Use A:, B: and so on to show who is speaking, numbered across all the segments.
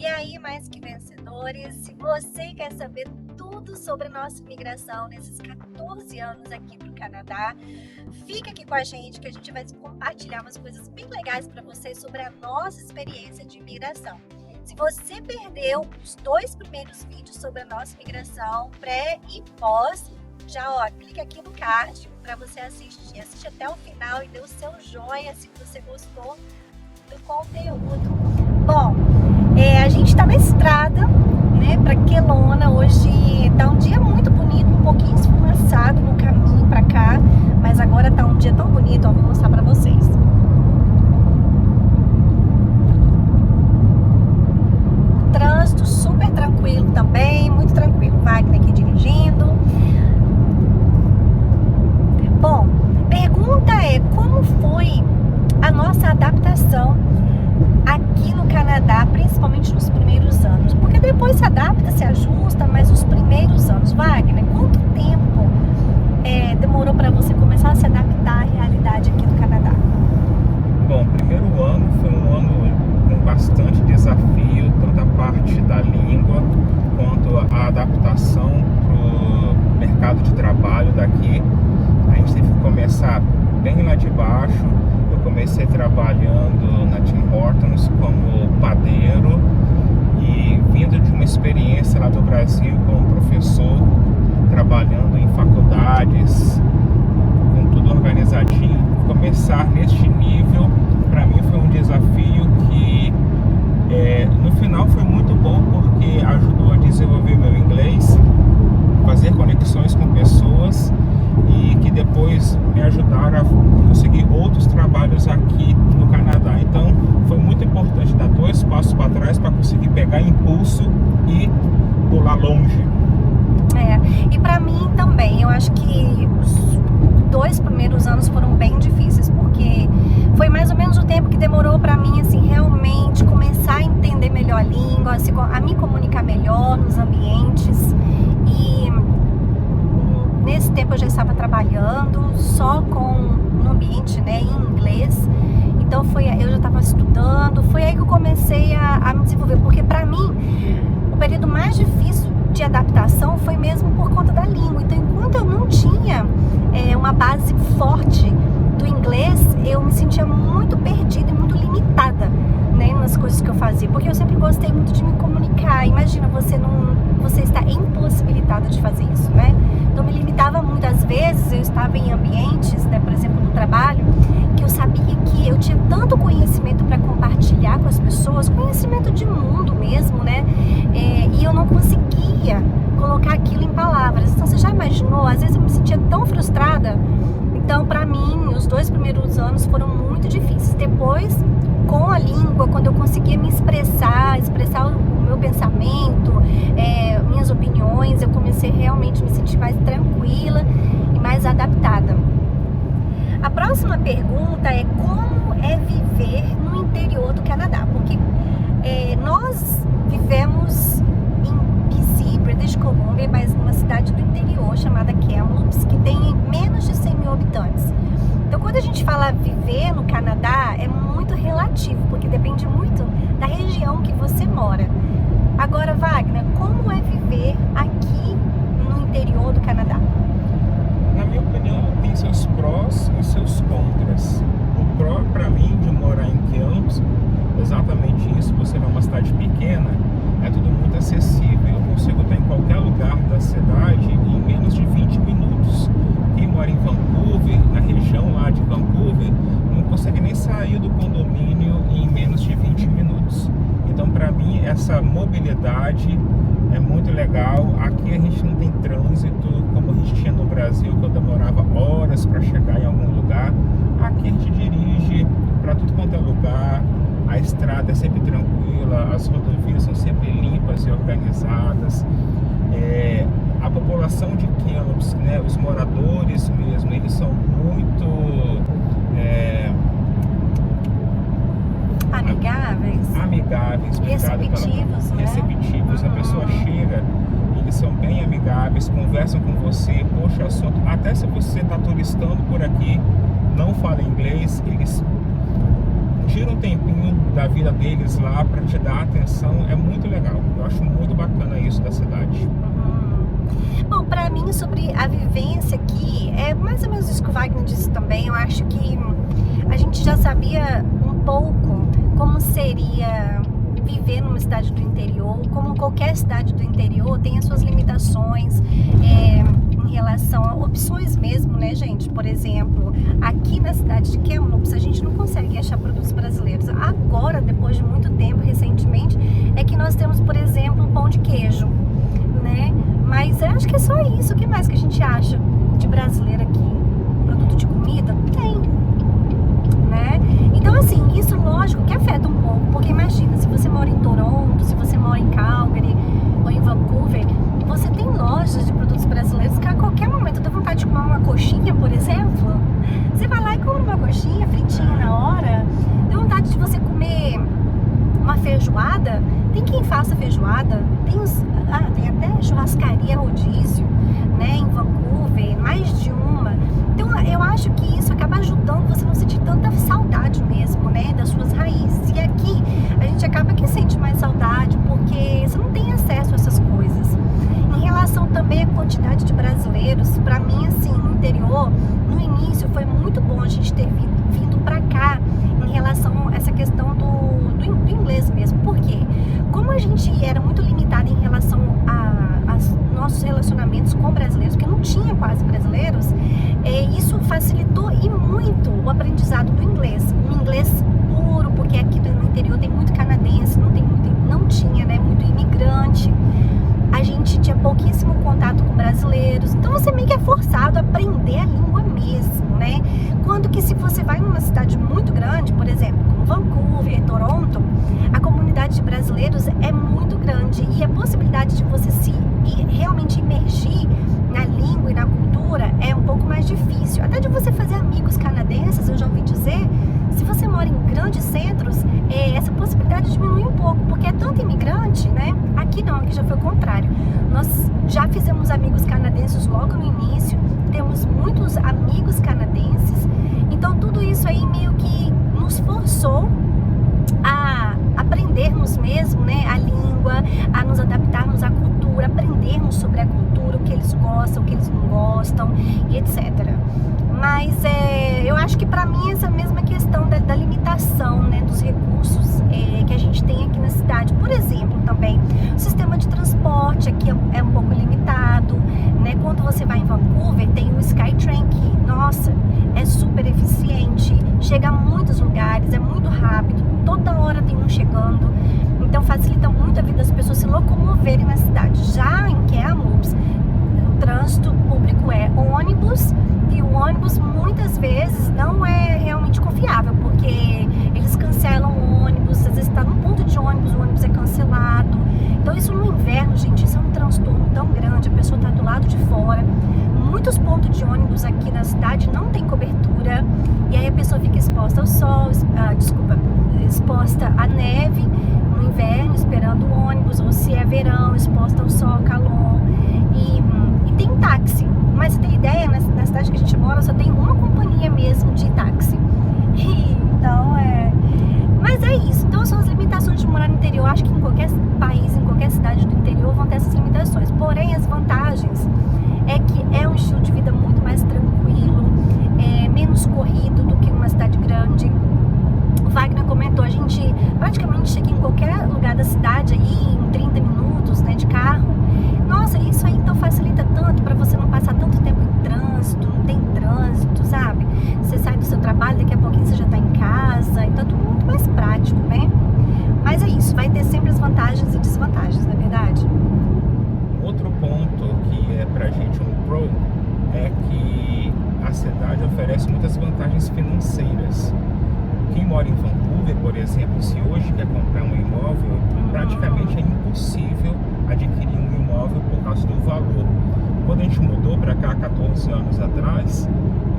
A: E aí, mais que vencedores, se você quer saber tudo sobre a nossa imigração nesses 14 anos aqui para o Canadá, fica aqui com a gente que a gente vai compartilhar umas coisas bem legais para vocês sobre a nossa experiência de imigração. Se você perdeu os 2 primeiros vídeos sobre a nossa imigração, pré e pós, já clica aqui no card para você assistir. Assiste até o final e dê o seu joinha se você gostou do conteúdo. Bom, a gente está na estrada, né, para Kelowna. Hoje tá um dia muito bonito, um pouquinho esfumaçado no caminho para cá, mas agora tá um dia tão bonito, ó, vou mostrar para vocês. Trânsito super tranquilo também, muito tranquilo. Wagner aqui dirigindo. Bom, pergunta é como foi a nossa adaptação aqui no Canadá, principalmente nos primeiros anos, porque depois se adapta, se ajusta, mas os primeiros anos, Wagner, quanto tempo demorou para você começar a se adaptar à realidade aqui do Canadá?
B: Bom, o primeiro ano foi um ano com bastante desafio, tanto a parte da língua quanto a adaptação para o mercado de trabalho daqui. A gente teve que começar bem lá de baixo. Eu comecei trabalhando na Tim Hortons como padeiro e vindo de uma experiência lá do Brasil como professor, trabalhando em faculdades, com tudo organizadinho. Começar neste nível, para mim foi um desafio que no final foi muito bom, porque ajudou a desenvolver meu inglês, fazer conexões com pessoas e que depois me ajudaram a conseguir outros trabalhos aqui no Canadá. Então foi muito importante dar 2 passos para trás para conseguir pegar impulso e pular longe.
A: E para mim também, eu acho que os 2 primeiros anos foram bem difíceis, porque foi mais ou menos o tempo que demorou para mim, assim, realmente começar a entender melhor a língua, a me comunicar melhor nos ambientes. E nesse tempo eu já estava trabalhando só no ambiente, né, em inglês. Então eu já estava estudando, foi aí que eu comecei a me desenvolver, porque para mim o período mais difícil de adaptação foi mesmo por conta da língua. Então, enquanto eu não tinha uma base forte do inglês, eu me sentia muito perdida e muito limitada, né, nas coisas que eu fazia, porque eu sempre gostei muito de me comunicar. Imagina, você está impossibilitada de fazer isso, né? Então, me limitava muito. Às vezes, eu estava em ambientes, né, por exemplo, no trabalho, que eu sabia que eu tinha tanto conhecimento para compartilhar com as pessoas, conhecimento de mundo mesmo, né? E eu não conseguia colocar aquilo em palavras. Então, você já imaginou? Às vezes eu me sentia tão frustrada. Então, para mim, os 2 primeiros anos foram muito difíceis. Depois, com a língua, quando eu conseguia me expressar o meu pensamento, minhas opiniões, eu comecei realmente a me sentir mais tranquila e mais adaptada. A próxima pergunta é como é viver no interior do Canadá, porque nós vivemos em BC, British Columbia, mas numa cidade do interior chamada Kamloops, que tem menos de 100 mil habitantes. Então, quando a gente fala viver no Canadá, é muito relativo, porque depende muito da região que você mora. Agora, Wagner, como é viver aqui no interior do Canadá?
B: Na minha opinião, tem seus prós e seus contras. O pró, para mim, de morar em Kamloops, exatamente isso. Você é uma cidade pequena, é tudo muito acessível. Eu consigo estar em qualquer lugar da cidade em menos de 20 minutos. Quem mora em Vancouver, na região lá de Vancouver, não consegue nem sair do condomínio em menos de 20 minutos. Então, para mim, essa mobilidade é muito legal. Aqui a gente não tem trânsito como a gente tinha no Brasil, que eu demorava horas para chegar em algum lugar. Aqui a gente dirige para tudo quanto é lugar, a estrada é sempre tranquila, as rodovias são sempre limpas e organizadas. A população de Kamloops, né, os moradores mesmo, eles são muito amigáveis,
A: receptivos, né?
B: Receptivos. A pessoa chega, eles são bem amigáveis, conversam com você, puxa assunto. Até se você está turistando por aqui, não fala inglês, eles tira um tempinho da vida deles lá para te dar atenção, é muito legal. Eu acho muito bacana isso da cidade.
A: Bom, para mim, sobre a vivência aqui, é mais ou menos isso que o Wagner disse também. Eu acho que a gente já sabia um pouco como seria viver numa cidade do interior. Como qualquer cidade do interior tem as suas limitações em relação a opções mesmo, né, gente? Por exemplo, aqui na cidade de Kamloops, a gente não consegue achar produtos brasileiros. Agora, depois de muito tempo, recentemente, é que nós temos, por exemplo, pão de queijo, né? Mas eu acho que é só isso. O que mais que a gente acha de brasileiro aqui? Produto de comida? Tem, né? Então, assim, isso lógico que afeta um pouco, porque imagina, se você mora em Toronto, se você mora em Calgary ou em Vancouver, você tem lojas de produtos brasileiros que a qualquer momento dá vontade de comer uma coxinha, por exemplo. Você vai lá e compra uma coxinha fritinha na hora, dá vontade de você comer uma feijoada. Tem quem faça feijoada, tem até churrascaria rodízio, né, em Vancouver, mais de uma. Então eu acho que isso acaba ajudando você a não sentir tanta saudade mesmo, né, das suas raízes. E aqui a gente acaba que sente mais saudade porque você não tem acesso a essas coisas. Em relação também à quantidade de brasileiros, para mim, assim, no interior, no início foi muito bom a gente ter vindo para cá em relação a essa questão do inglês mesmo. Por quê? Como a gente era muito limitado em relação a nossos relacionamentos com brasileiros, que não tinha quase brasileiros, isso facilitou e muito o aprendizado do inglês. Um inglês puro, porque aqui no interior tem muito canadense, não tinha, né, muito imigrante. A gente tinha pouquíssimo contato com brasileiros, então você meio que é forçado a aprender a língua mesmo, né? Quando que se você vai numa cidade muito grande, por exemplo, como Vancouver, Toronto, a comunidade de brasileiros é muito grande e a possibilidade de você se realmente imergir na língua e na cultura é um pouco mais difícil. Até de você fazer amigos canadenses, eu já ouvi dizer, se você mora em grandes centros, essa possibilidade diminui um pouco, porque é tanto imigrante, né? Aqui não, aqui já foi o contrário. Nós já fizemos amigos canadenses logo no início, temos muitos amigos canadenses, então tudo isso aí meio que nos forçou a aprendermos mesmo, né, a língua, a nos adaptarmos à cultura, aprendermos sobre a cultura, o que eles gostam, o que eles não gostam e etc. Mas eu acho que para mim essa mesma questão da limitação, né, dos recursos que a gente tem aqui na cidade. Por exemplo, também o sistema de transporte aqui é um pouco limitado, né? Quando você vai em Vancouver, tem o SkyTrain que, nossa, é super eficiente, chega a muitos lugares, é muito rápido, toda hora tem um chegando, então facilita muito a vida das pessoas se locomoverem na cidade. Já em Kamloops, o trânsito público é ônibus, e o ônibus muitas vezes não é realmente confiável, porque eles cancelam o ônibus, às vezes está num ponto de ônibus, o ônibus é cancelado. Então isso no inverno, gente, isso é um transtorno tão grande, a pessoa está do lado de fora. Muitos pontos de ônibus aqui na cidade não tem cobertura, e aí a pessoa fica exposta ao sol, exposta à neve no inverno, esperando o ônibus, ou se é verão, exposta ao sol, calor. E tem táxi, mas você tem ideia, na cidade que a gente mora só tem uma companhia mesmo de táxi. Então mas é isso. Então são as limitações de morar no interior. Acho que em qualquer país, em qualquer cidade do interior vão ter essas limitações. Porém, as vantagens é que é um estilo de vida muito mais tranquilo, menos corrido do que numa cidade grande. O Wagner comentou, a gente praticamente chega em qualquer lugar da cidade aí em 30 minutos, né, de carro. Nossa, isso aí então facilita tanto para você não passar tanto tempo em trânsito, não tem trânsito, sabe? Você sai do seu trabalho, daqui a pouquinho você já tá em casa, então é tudo muito mais prático, né? Mas é isso, vai ter sempre as vantagens e desvantagens, não é verdade?
B: Outro ponto que é pra gente um pro é que a cidade oferece muitas vantagens financeiras. Quem mora em Vancouver, por exemplo, se hoje quer comprar um imóvel, praticamente é impossível adquirir um imóvel por causa do valor. Quando a gente mudou para cá 14 anos atrás,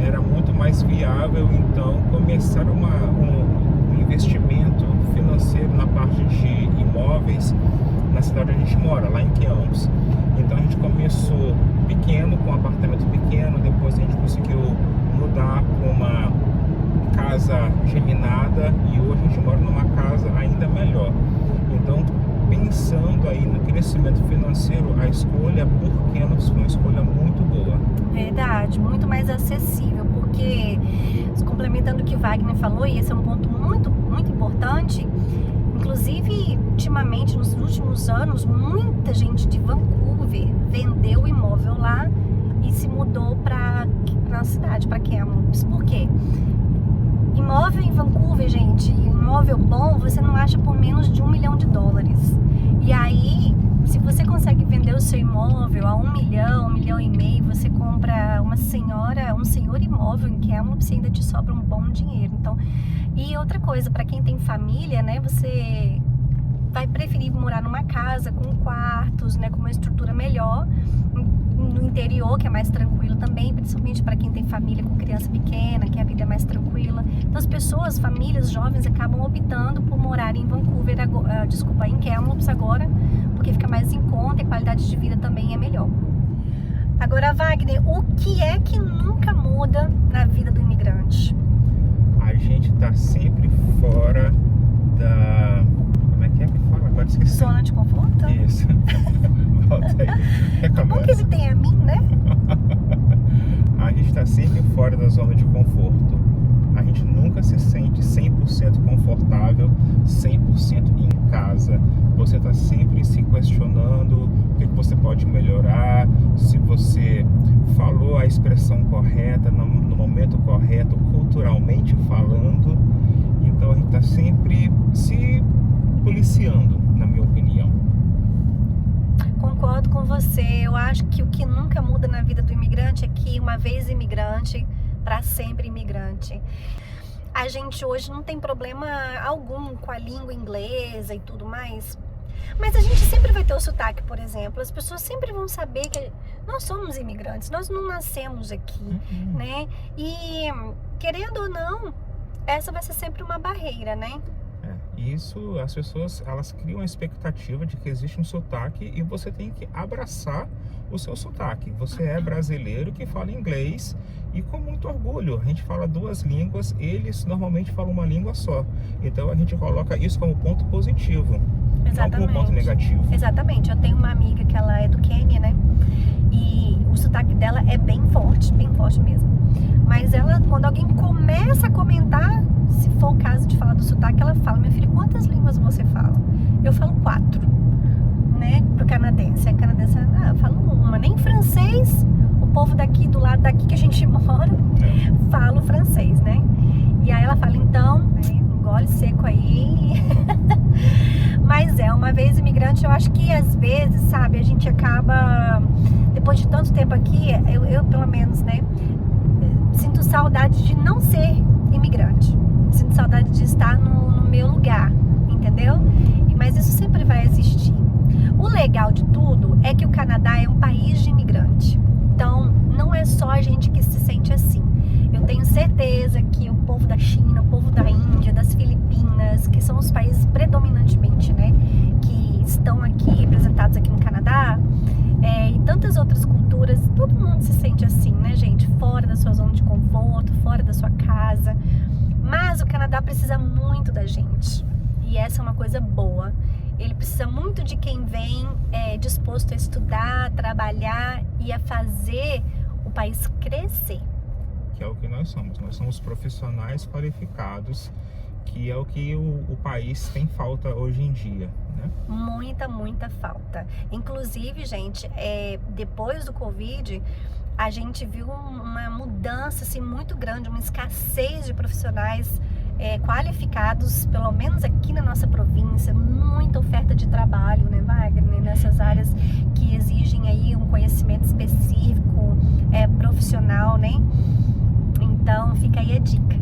B: era muito mais viável então começar um investimento financeiro na parte de imóveis na cidade onde a gente mora, lá em Kamloops. Então a gente começou pequeno, com um apartamento pequeno, depois a gente conseguiu mudar para uma casa geminada e hoje a gente mora numa casa ainda melhor. Então, pensando aí no crescimento financeiro, a escolha por Kenops foi uma escolha muito boa.
A: Verdade, muito mais acessível, porque, complementando o que Wagner falou, e esse é um ponto muito, muito importante, inclusive, ultimamente, nos últimos anos, muita gente de Vancouver vendeu o imóvel lá e se mudou para a cidade, para Kamloops. Por quê? Imóvel em Vancouver, gente, imóvel bom, você não acha por menos de $1 milhão. E aí, se você consegue vender o seu imóvel a 1 milhão, 1,5 milhão, você compra um senhor imóvel em Kamloops e ainda te sobra um bom dinheiro. Então, e outra coisa, para quem tem família, né, você vai preferir morar numa casa com quartos, né, com uma estrutura melhor, no interior, que é mais tranquilo também, principalmente para quem tem família com criança pequena, que a vida é mais tranquila. Então as pessoas, famílias jovens, acabam optando por morar em Vancouver, em Kamloops agora, porque fica mais em conta e a qualidade de vida também é melhor. Agora, Wagner, o que é que nunca muda na vida do imigrante?
B: A gente tá sempre fora da... Como é que fala? Agora esqueci.
A: Zona de conforto?
B: Isso. Volta aí.
A: É bom que ele tem a mim, né?
B: A gente tá sempre fora da zona de conforto. A gente nunca se sente 100% confortável, 100% em casa. Você tá sempre se questionando o que você pode melhorar, se você falou a expressão correta, no momento correto, culturalmente falando. Então a gente tá sempre se policiando, na minha opinião.
A: Concordo com você. Eu acho que o que nunca muda na vida do imigrante é que, uma vez imigrante, para sempre imigrante. A gente hoje não tem problema algum com a língua inglesa e tudo mais, mas a gente sempre vai ter o sotaque, por exemplo. As pessoas sempre vão saber que nós somos imigrantes, nós não nascemos aqui, né? E, querendo ou não, essa vai ser sempre uma barreira, né?
B: Isso, as pessoas, elas criam a expectativa de que existe um sotaque e você tem que abraçar o seu sotaque. Você é brasileiro que fala inglês e com muito orgulho. A gente fala 2 línguas, eles normalmente falam uma língua só. Então a gente coloca isso como ponto positivo, não como ponto negativo.
A: Exatamente. Eu tenho uma amiga que ela é do Quênia, né? E o sotaque dela é bem forte mesmo. Mas ela, quando alguém começa a comentar, se for o caso de falar do sotaque, ela fala: minha filha, quantas línguas você fala? Eu falo 4, né? Pro canadense. A canadense, eu falo uma. Nem francês, o povo daqui, do lado daqui que a gente mora, fala o francês, né? E aí ela fala, então, né, engole seco aí. Mas uma vez imigrante, eu acho que às vezes, sabe, a gente acaba, depois de tanto tempo aqui, eu pelo menos, né, sinto saudade de não ser imigrante. Sinto saudade de estar no meu lugar, entendeu? Mas isso sempre vai existir. O legal de tudo é que o Canadá é um país de imigrante. Então, não é só a gente que se sente assim. Eu tenho certeza que o povo da China, o povo da Índia, das Filipinas, que são os países predominantemente, né, que estão aqui, representados aqui no Canadá, e tantas outras culturas, todo mundo se sente assim, né, gente? Fora da sua zona de conforto, fora da sua casa. Mas o Canadá precisa muito da gente. E essa é uma coisa boa. Ele precisa muito de quem vem disposto a estudar, a trabalhar e a fazer o país crescer.
B: Que é o que nós somos. Nós somos profissionais qualificados, que é o que o país tem falta hoje em dia, né?
A: Muita falta. Inclusive, gente, depois do Covid, a gente viu uma mudança assim, muito grande, uma escassez de profissionais qualificados, pelo menos aqui na nossa província, muita oferta de trabalho, né, Wagner, nessas áreas que exigem aí um conhecimento específico, profissional, né? Então, fica aí a dica.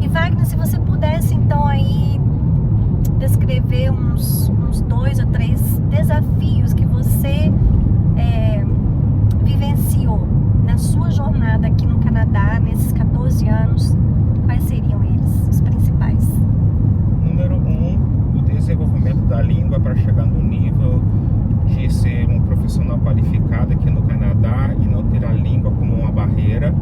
A: E Wagner, se você pudesse então aí descrever uns 2 ou 3 desafios que você vivenciou na sua jornada aqui no Canadá, nesses 14 anos, quais seriam eles, os principais?
B: Número 1, o desenvolvimento da língua para chegar no nível de ser um profissional qualificado aqui no Canadá e não ter a língua como uma barreira.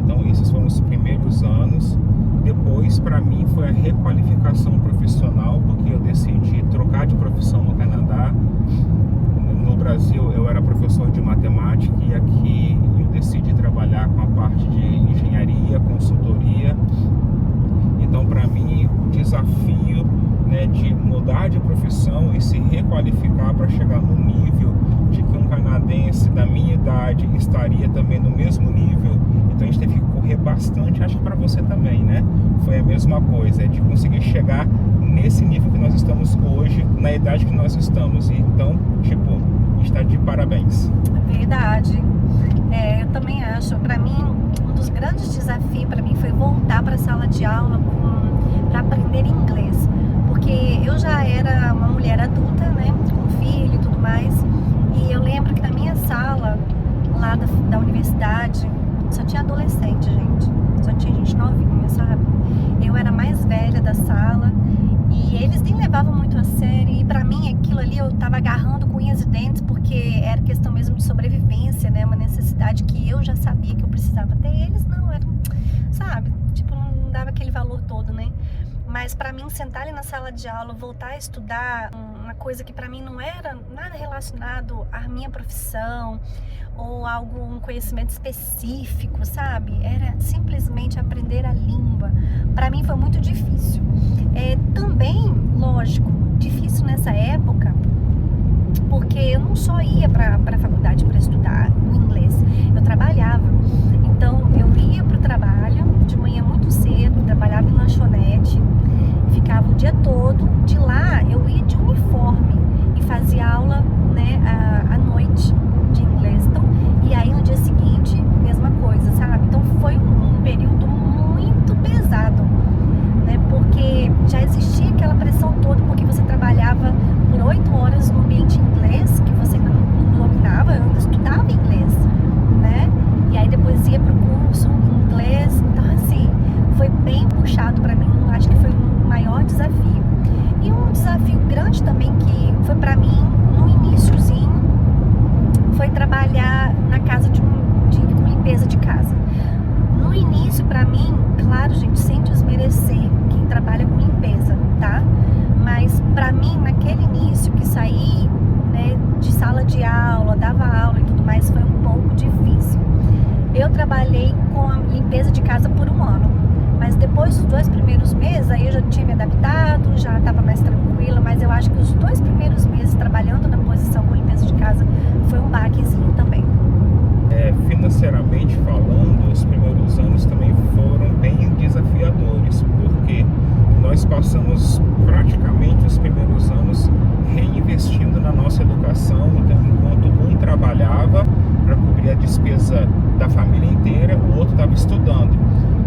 B: Então esses foram os primeiros anos. Depois, para mim, foi a requalificação profissional, porque eu decidi trocar de profissão no Canadá. No Brasil eu era professor de matemática e aqui eu decidi trabalhar com a parte de engenharia, consultoria. Então, para mim, o desafio, né, de mudar de profissão e se requalificar para chegar no nível de que um canadense da minha idade estaria também no mesmo nível, então a gente teve que correr bastante. Acho que para você também, né? Foi a mesma coisa, de conseguir chegar nesse nível que nós estamos hoje, na idade que nós estamos. E, então, tipo, está de parabéns.
A: Verdade. Eu também acho. Para mim, um dos grandes desafios para mim foi voltar para a sala de aula para aprender inglês, porque eu já era uma mulher adulta, né, com filho e tudo mais, e eu lembro que na minha sala lá da universidade só tinha adolescente, gente, só tinha gente novinha, sabe? Eu era a mais velha da sala e eles nem levavam muito a sério, e pra mim aquilo ali eu tava agarrando com unhas e dentes, porque era questão mesmo de sobrevivência, né, uma necessidade que eu já sabia que eu precisava ter. Eles não, era, sabe, tipo, não dava aquele valor todo, né? Mas para mim, sentar ali na sala de aula, voltar a estudar uma coisa que para mim não era nada relacionado à minha profissão ou um conhecimento específico, sabe? Era simplesmente aprender a língua. Para mim foi muito difícil. Também, lógico, difícil nessa época, porque eu não só ia para a faculdade para estudar o inglês, eu trabalhava. Então eu ia para o trabalho de manhã muito cedo, trabalhava em lanchonete, ficava o dia todo. De lá eu ia de uniforme e fazia aula, né, à noite de inglês. Então, e aí no dia seguinte, mesma coisa, sabe? Então foi um período muito pesado, né? Porque já existia aquela pressão toda, porque você trabalhava por 8 horas no ambiente inglês, que você ainda não dominava, eu ainda estudava inglês, né? E aí depois ia pro curso em inglês. Então, assim, foi bem puxado pra mim. Acho que foi o maior desafio. E um desafio grande também que foi pra mim no iniciozinho foi trabalhar na casa com limpeza de casa. No início, pra mim, claro, gente, sem desmerecer quem trabalha com limpeza, tá? Mas pra mim, naquele início que saí, né, de sala de aula, dava aula e tudo mais, foi um pouco difícil. Eu trabalhei com a limpeza de casa por 1 ano, mas depois dos 2 primeiros meses, aí eu já tinha me adaptado, já estava mais tranquila, mas eu acho que os 2 primeiros meses trabalhando na posição com limpeza de casa foi um baquezinho também.
B: Financeiramente falando, os primeiros anos também foram bem desafiadores, porque nós passamos praticamente os primeiros anos reinvestindo na nossa educação. Então, enquanto um trabalhava para cobrir a despesa da família inteira, o outro estava estudando.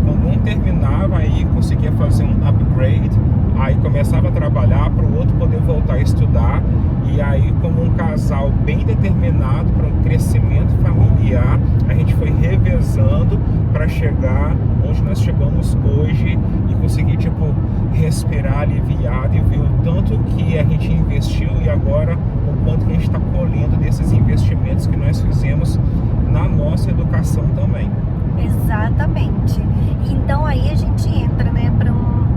B: Quando um terminava, aí conseguia fazer um upgrade, aí começava a trabalhar para o outro poder voltar a estudar. E aí, como um casal bem determinado para um crescimento familiar, a gente foi revezando para chegar onde nós chegamos hoje e conseguir, tipo, respirar aliviado e ver o tanto que a gente investiu e agora o quanto que a gente está colhendo desses investimentos que nós fizemos na nossa educação também.
A: Exatamente. Então aí a gente entra, né, para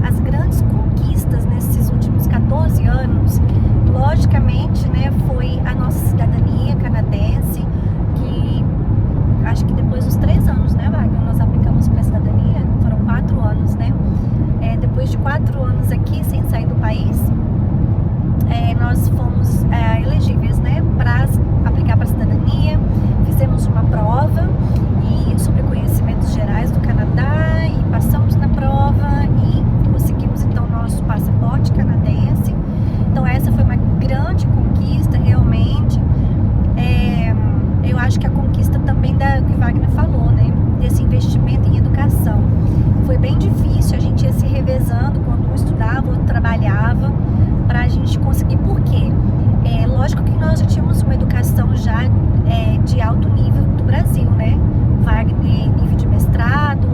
A: as grandes conquistas nesses últimos 14 anos. Logicamente, né, foi a nossa cidadania canadense, que acho que depois dos 3 anos, né, Wagner, nós aplicamos para a cidadania, foram 4 anos, né? Depois de 4 anos aqui sem sair do país, nós fomos elegíveis, né, para aplicar para a cidadania. Fizemos uma prova sobre conhecimentos gerais do Canadá e passamos na prova e conseguimos então nosso passaporte canadense. Então essa foi uma grande conquista realmente. Eu acho que a conquista também que o Wagner falou, né, desse investimento em educação. Foi bem difícil, a gente ia se revezando, quando um estudava, o outro trabalhava, para a gente conseguir. Por quê? Lógico que nós já tínhamos uma educação já de alto nível do Brasil, né? Wagner, nível de mestrado,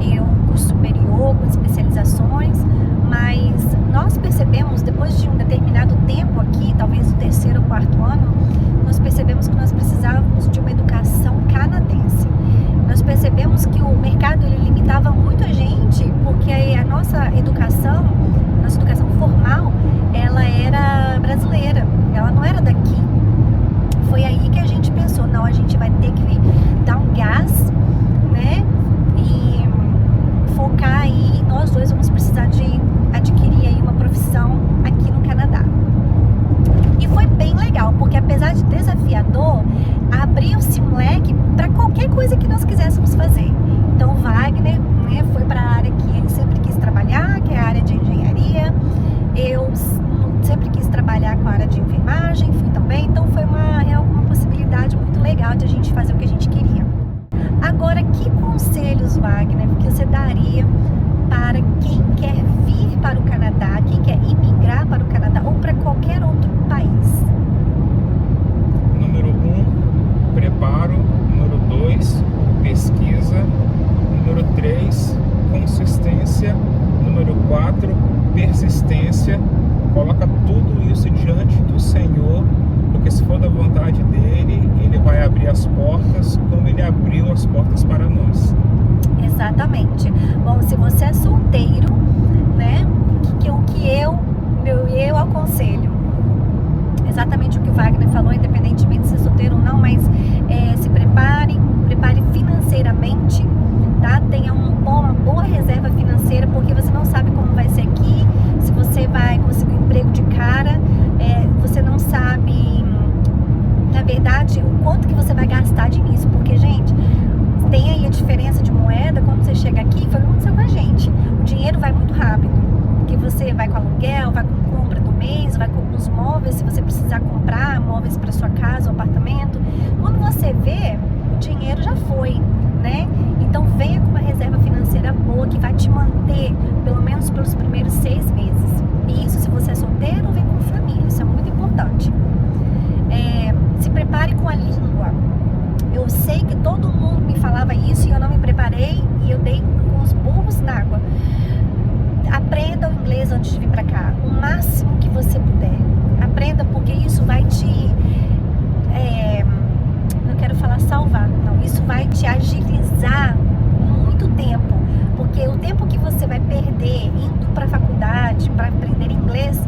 A: eu curso superior com especializações, mas nós percebemos, depois de um determinado tempo aqui, talvez o 3º ou 4º ano, nós percebemos que nós precisávamos de uma educação canadense. nós percebemos que o mercado ele limitava muito a gente, porque a nossa educação formal, ela era brasileira, ela não era daqui. Foi aí que a gente pensou, não, a gente vai ter que dar um gás, né, e focar aí, nós dois vamos precisar de adquirir aí uma profissão aqui no Canadá. E foi bem legal, porque apesar de desafiador, abriu-se um leque para qualquer coisa que nós quiséssemos fazer. Então o Wagner, né, foi para a área que ele sempre quis trabalhar, que é a área de engenharia. Eu sempre quis trabalhar com a área de enfermagem, fui também. Então foi uma possibilidade muito legal de a gente fazer o que a gente queria. Agora, que conselhos, Wagner, que você daria para quem quer vir para o Canadá, quem quer imigrar para o Canadá ou para qualquer outro país?
B: Número 1, preparo. Número 2, pesquisa. Número 3, consistência. Número 4, persistência. Coloca tudo isso diante do Senhor, porque se for da vontade dele, ele vai abrir as portas como ele abriu as portas para nós.
A: Exatamente. Bom, se você é solteiro, né, o que eu aconselho, exatamente o que o Wagner falou, independentemente de ser solteiro ou não, mas se prepare financeiramente, tá? Tenha uma boa reserva financeira, porque você não sabe como vai ser aqui, se você vai conseguir um emprego de cara, você não sabe, na verdade, o quanto que você vai gastar de início, porque, gente, tem aí a diferença de moeda quando você chega aqui, foi o que aconteceu com a gente. O dinheiro vai muito rápido, porque você vai com aluguel, vai com compra do mês, vai com os móveis, se você precisar comprar móveis para sua casa ou apartamento. Quando você vê, o dinheiro já foi, né? Então venha com uma reserva financeira boa que vai te manter pelo menos pelos primeiros 6 meses. E isso se você é solteiro ou vem com família, isso é muito importante. Se prepare com a língua. Eu sei que todo mundo me falava isso e eu não me preparei e eu dei com os burros na água. Aprenda o inglês antes de vir pra cá, o máximo que você puder. Aprenda, porque isso vai te... não quero falar salvar, não. Isso vai te agilizar muito tempo, porque o tempo que você vai perder indo pra faculdade para aprender inglês,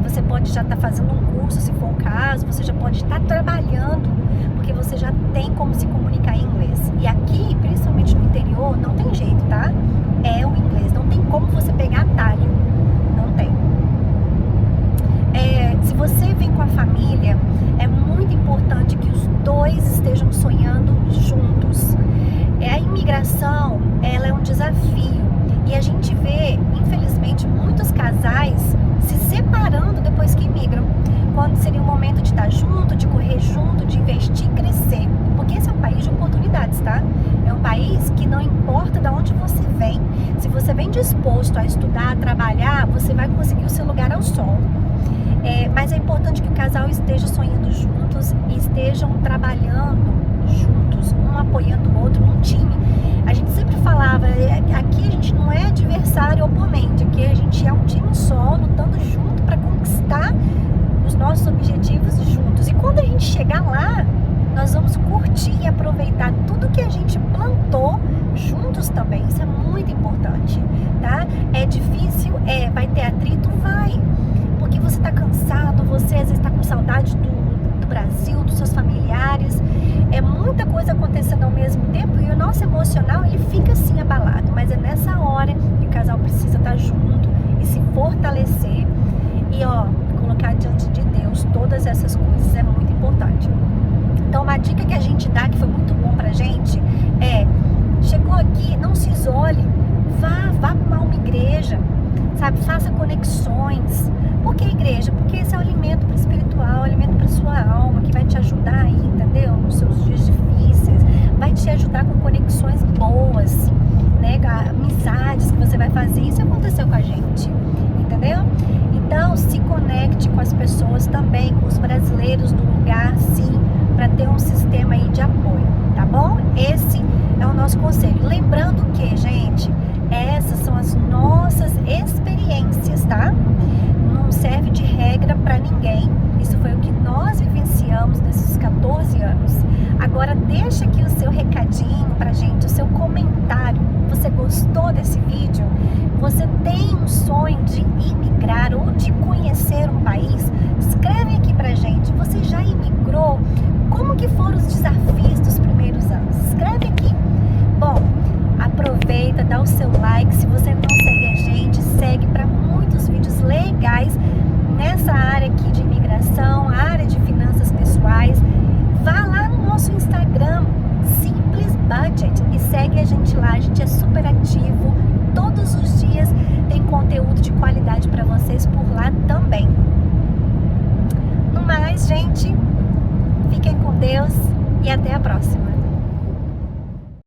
A: você pode já estar fazendo um curso, se for o caso, você já pode estar trabalhando, porque você já tem como se comunicar em inglês. E aqui, principalmente no interior, não tem jeito, tá? É o inglês, não tem como você pegar atalho, não tem. Se você vem com a família, é muito importante que os dois estejam sonhando juntos. A imigração, ela é um desafio, e a gente vê, infelizmente, muitos casais se separando depois que imigram, quando seria o momento de estar junto, de correr junto, de investir, crescer, porque esse é um país de oportunidades, tá? É um país que não importa de onde você vem, se você vem disposto a estudar, a trabalhar, você vai conseguir o seu lugar ao sol. Mas é importante que o casal esteja sonhando juntos e estejam trabalhando juntos, um apoiando o outro, num time. A gente sempre falava, aqui a gente não é adversário ou oponente, aqui a gente é um time só, lutando junto para conquistar os nossos objetivos juntos. E quando a gente chegar lá, nós vamos curtir e aproveitar tudo que a gente plantou juntos também. Isso é muito importante, tá? É difícil? Vai ter atrito? Vai. Porque você está cansado, você às vezes está com saudade do Brasil, dos seus familiares. É muita coisa acontecendo ao mesmo tempo e o nosso emocional, ele fica assim abalado. Mas é nessa hora que o casal precisa estar junto e se fortalecer. E colocar diante de Deus todas essas coisas é muito importante. Então uma dica que a gente dá, que foi muito bom pra gente, chegou aqui, não se isole, vá para uma igreja, sabe, faça conexões. Por que igreja? Porque esse é o alimento para o espiritual, o alimento para sua alma, que vai te ajudar aí, entendeu? Nos seus dias difíceis, vai te ajudar com conexões boas, né? Amizades que você vai fazer. Isso aconteceu com a gente, entendeu? Então, se conecte com as pessoas também, com os brasileiros do lugar, sim, para ter um sistema aí de apoio, tá bom? Esse é o nosso conselho. Lembrando que, gente, essas são as nossas experiências, tá? Não serve de regra para ninguém. Isso foi o que nós vivenciamos nesses 14 anos. Agora, deixa aqui o seu recadinho recadinho pra gente, o seu comentário. Você gostou desse vídeo? Você tem um sonho de imigrar ou de conhecer um país? Escreve aqui pra gente. Você já imigrou? Como que foram os desafios dos primeiros anos? Escreve aqui. Bom, aproveita, dá o seu like. Se você não segue a gente, segue para muitos vídeos legais nessa área aqui de imigração, área de finanças pessoais. Vá lá no nosso Instagram, Simples Budget, e segue a gente lá. A gente é super ativo, todos os dias tem conteúdo de qualidade para vocês por lá também. No mais, gente, fiquem com Deus e até a próxima.